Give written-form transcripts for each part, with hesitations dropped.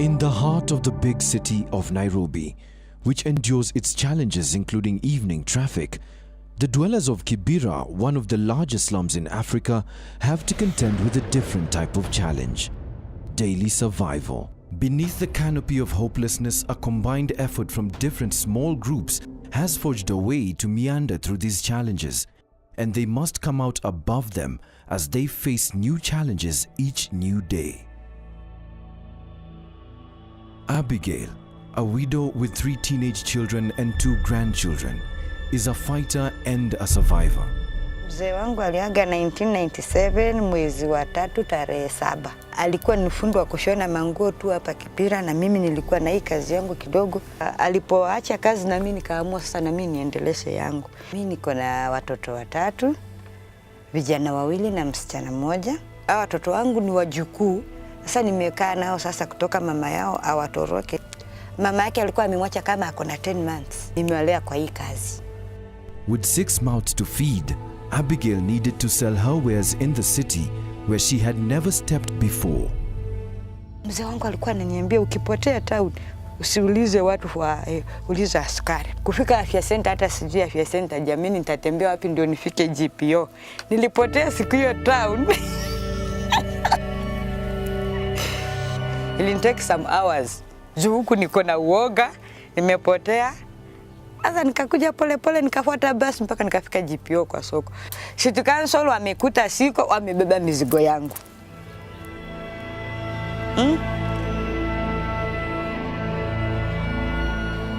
In the heart of the big city of Nairobi, which endures its challenges including evening traffic, the dwellers of Kibera, one of the largest slums in Africa, have to contend with a different type of challenge: daily survival. Beneath the canopy of hopelessness, a combined effort from different small groups has forged a way to meander through these challenges, and they must come out above them as they face new challenges each new day. Abigail, a widow with 3 teenage children and 2 grandchildren, is a fighter and a survivor. Mzee wangu aliaga 1997 mwezi wa 3 tarehe 7. Alikuwa ni fundi wa kushona manguo tu hapa Kibera, na mimi nilikuwa na hii kazi yangu kidogo. Alipoacha kazi na mimi nikaamua sasa na mimi niendeleshe yangu. Mimi niko na watoto 3, vijana 2 na msichana 1. Hao watoto wangu ni wajukuu. Sasa nimekaa nao sasa kutoka mama yao awatoroke. Mama yake alikuwa amemwacha kama ako na 10 months. Nimewalea kwa hii kazi. With 6 mouths to feed, Abigail needed to sell her wares in the city where she had never stepped before. Mzee wangu alikuwa ananiambia ukipotea town usiulize watu uliza askari. Kufika afya center, hata sijui afya center jamini nitatembea wapi ndio nifike GPO. Nilipotea siku hiyo town. It take some hours. Juu huku niko na uoga, nimepotea. Sasa nikakuja pole pole nikafuata bus mpaka nikafika GPO kwa soko. City Council wamekuta siko, wamebeba mizigo yangu.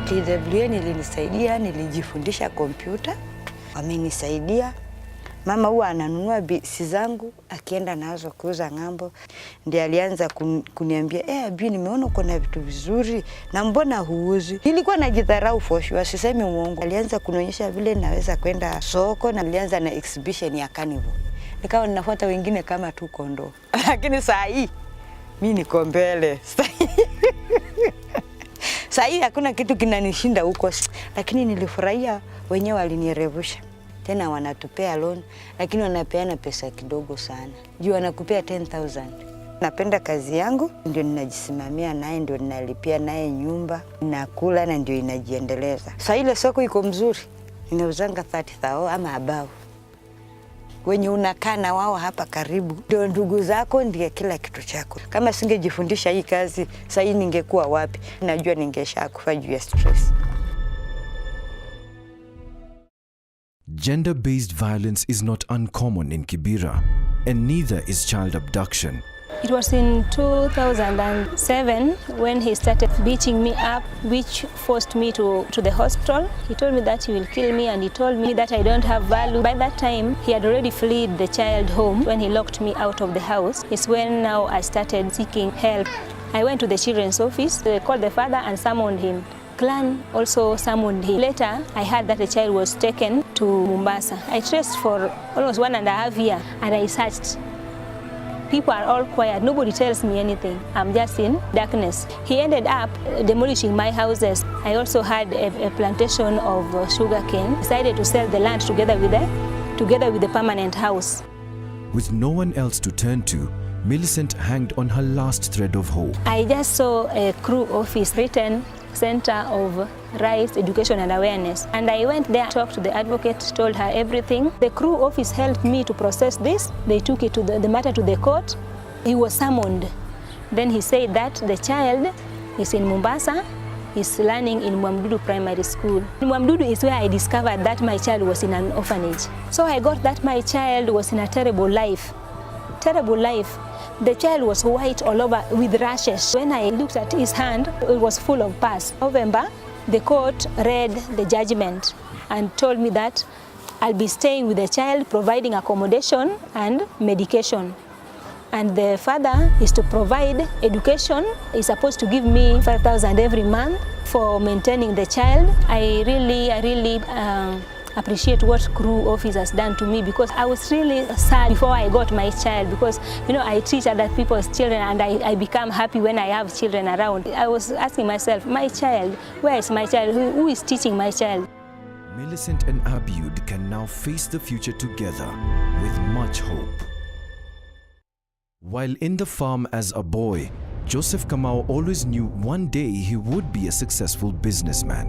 TWN ilinisaidia, nilijifundisha kompyuta. Wamenisaidia. Mama huwa ananunua bisi zangu akienda nazo kuuza ng'ambo. Ndiye alianza kuniambia, Abi, nimeona uko na vitu vizuri na mbona huuzi? Nilikuwa najidharau for sure, sisemi uongo. Alianza kunionyesha vile naweza kwenda soko, na alianza na exhibition ya carnival. Nikawa ninafuata wengine kama tu kondoo. Lakini saa hii mimi niko mbele. Saa hii hakuna kitu kinanishinda huko, lakini nilifurahia wenyewe walinirevusha. Tena wanatupea loan, lakini wanapeana pesa kidogo sana. Juu wanakupea 10,000. Napenda kazi yangu, ndio ninajisimamia naye, ndio ninalipia naye nyumba, nakula na ndio inajiendeleza. Sasa ile soko iko mzuri, inauzanga 30,000 ama above. Wenye unakaa na wao hapa karibu, ndio ndugu zako, ndio kila kitu chako. Kama singejifundisha hii kazi, sasa hii ningekuwa wapi? Najua ningeshakufa juu ya stress. Gender-based violence is not uncommon in Kibera, and neither is child abduction. It was in 2007 when he started beating me up, which forced me to the hospital. He told me that he will kill me, and he told me that I don't have value. By that time, he had already fled the child home. When he locked me out of the house, it's when now I started seeking help. I went to the children's office, they called the father and summoned him. Clan also summoned him. Later, I heard that the child was taken to Mombasa. I traced for almost 1.5 years, and I searched. People are all quiet. Nobody tells me anything. I'm just in darkness. He ended up demolishing my houses. I also had a plantation of sugarcane. Decided to sell the land together with the permanent house. With no one else to turn to, Millicent hanged on her last thread of hope. I just saw a crew office written Center of Rights, Education and Awareness. And I went there, talked to the advocate, told her everything. The crew office helped me to process this. They took it to the matter to the court. He was summoned. Then he said that the child is in Mombasa, is learning in Mwamdudu Primary School. Mwamdudu is where I discovered that my child was in an orphanage. So I got that my child was in a terrible life. Terrible life. The child was white all over with rashes. When I looked at his hand, it was full of pus. November, the court read the judgment and told me that I'll be staying with the child, providing accommodation and medication. And the father is to provide education. He's supposed to give me 5,000 every month for maintaining the child. I really appreciate what crew office has done to me, because I was really sad before I got my child, because I teach other people's children, and I become happy when I have children around. I was asking myself, my child, where is my child? Who is teaching my child? Millicent and Abiud can now face the future together with much hope. While in the farm as a boy, Joseph Kamau always knew one day he would be a successful businessman.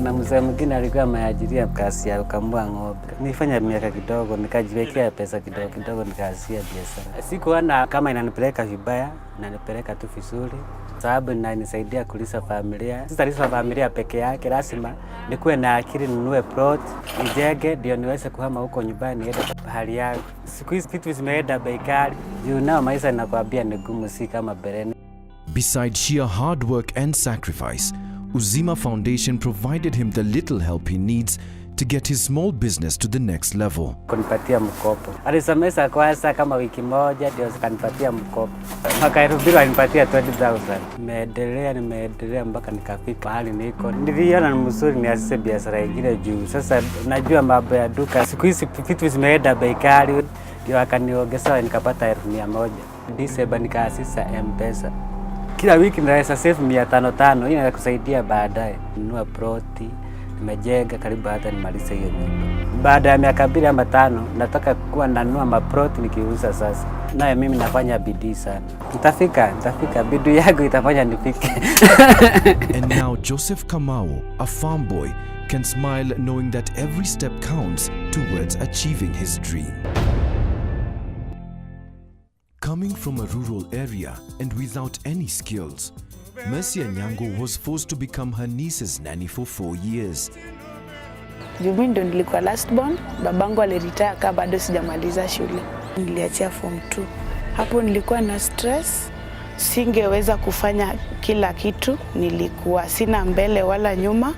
Na mzee mwingine alikuwa ameajiria kazi ya kukamua ng'ombe. Nilifanya miaka kidogo, nikajiwekea pesa kidogo nikaanzia biashara. Sikuona kama inanipeleka vibaya, inanipeleka tu vizuri. Sababu inanisaidia kulisha familia. Sitalisha familia peke yake, lazima nikuwe na akili, ninunue plot, nijenge ndio niweze kuhama huko nyumbani niende hali yangu. Siku hizi vitu zimeenda bei kali. Juu nao maisha ninakwambia ni gumu, si kama bereni. Besides sheer hard work and sacrifice, Uzima Foundation provided him the little help he needs to get his small business to the next level. Kunipatia mkopo. Alisomesha kwanza kama wiki moja ndio akanipatia mkopo. Mwaka 2000 alinipatia 20,000. Nimeendelea mpaka nikafika mahali niko. Niliona ni mzuri nianze biashara nyingine juu. Sasa najua mambo ya duka. Siku hizi vitu zimeenda bei kali. Ndio akaniongezea nikapata 1,100. December nikaanzisha M-Pesa. Kila wiki naweza save 500. Hii inakusaidia baadaye. Nunua ploti, nimejenga karibu hata nimalize hiyo nyumba. Baada ya miaka 2 ama 5 nataka kuwa nanunua maploti nikiuza sasa. Naye mimi nafanya bidii sana. Nitafika, bidii yangu itafanya nifike. And now Joseph Kamau, a farm boy, can smile knowing that every step counts towards achieving his dream. Coming from a rural area and without any skills, Mercy Anyango was forced to become her niece's nanny for 4 years. Mimi ndo nilikuwa last born, babangu aliretire kama bado sijamaliza shule. Niliachia form 2. Hapo nilikuwa na stress, singeweza kufanya kila kitu, nilikuwa sina mbele wala nyuma.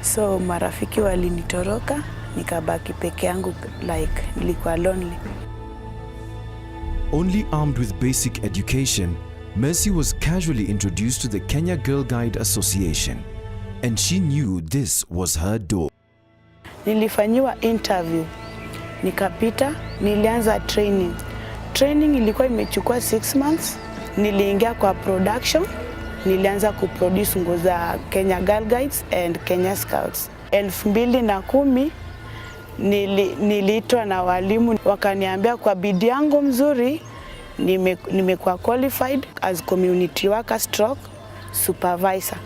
So marafiki walinitoroka, nikabaki peke yangu, like nilikuwa lonely. Only armed with basic education, Mercy was casually introduced to the Kenya Girl Guide Association, and she knew this was her door. Nilifanyiwa interview, nikapita, nilianza training. Training ilikuwa imechukua 6 months. Niliingia kwa production, nilianza kuproduce nguo za Kenya Girl Guides and Kenya Scouts. 2010 niliitwa na walimu wakaniambia kwa bidii yangu mzuri nimekuwa qualified as community worker / supervisor.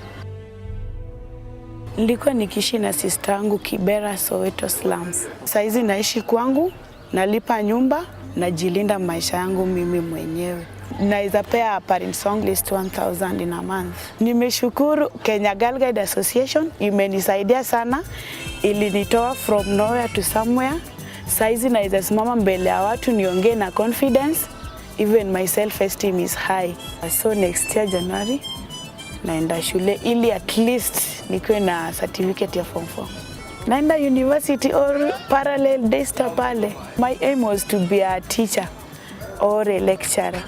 Nilikuwa nikiishi na sister yangu Kibera, Soweto slums. Saizi naishi kwangu, nalipa nyumba, najilinda maisha yangu mimi mwenyewe. Naweza pea parents wangu list 1,000 in a month. Nimeshukuru Kenya Girl Guide Association, imenisaidia sana, ilinitoa from nowhere to somewhere. Saizi naweza simama mbele ya watu niongee na confidence, even my self-esteem is high. So next year January naenda shule ili at least nikuwe na certificate ya form 4. Naenda university or parallel daystar pale. My aim was to be a teacher or a lecturer.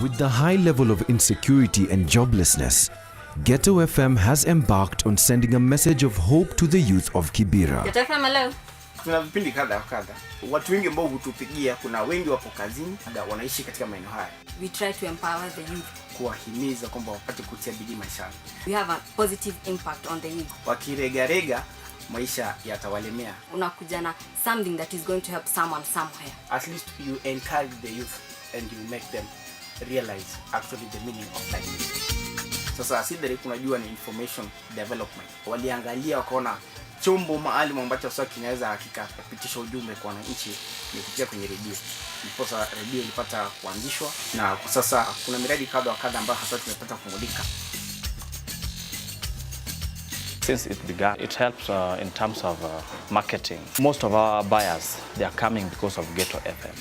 With the high level of insecurity and joblessness, Ghetto FM has embarked on sending a message of hope to the youth of Kibera. Ghetto FM, hello. Tuna vipindi kadha kadha. Watu wengi ambao hutupigia, kuna wengi wapo kazini, wanaishi katika maeneo haya. We try to empower the youth, kuwahimiza kwamba wapate kutia bidii maishani. We have a positive impact on the youth. Wakiregarega maisha yatawalemea. Unakuja na something that is going to help someone somewhere. At least you encourage the youth and you make them realize actually the meaning of life. Sasa sidari kunajua ni information development. Waliangalia wakaona chombo maalum ambacho sasa kinaweza hakika kupitisha ujumbe kwa wananchi ni kupitia kwenye redio. Ndipo sasa redio ilipata kuanzishwa na kwa sasa kuna miradi kadha wa kadha ambayo hasa tumepata kumulika. Since it began, it helps in terms of marketing. Most of our buyers, they are coming because of Ghetto FM.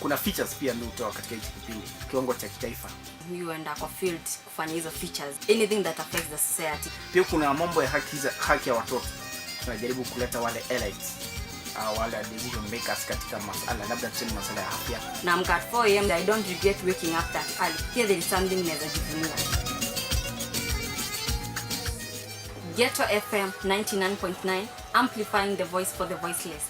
Kuna features pia ndio kutoka katika hiki kipindi kiwango cha kitaifa. We went kwa field kufanya hizo features, anything that affects the society. Pia kuna mambo ya haki ya watoto. Tunajaribu kuleta wale elites wale decision makers katika masuala labda tuseme masuala ya afya. Na I'm at 4 AM, I don't regret waking up that early. Here there is something naweza jivunia. Ghetto FM 99.9, amplifying the voice for the voiceless.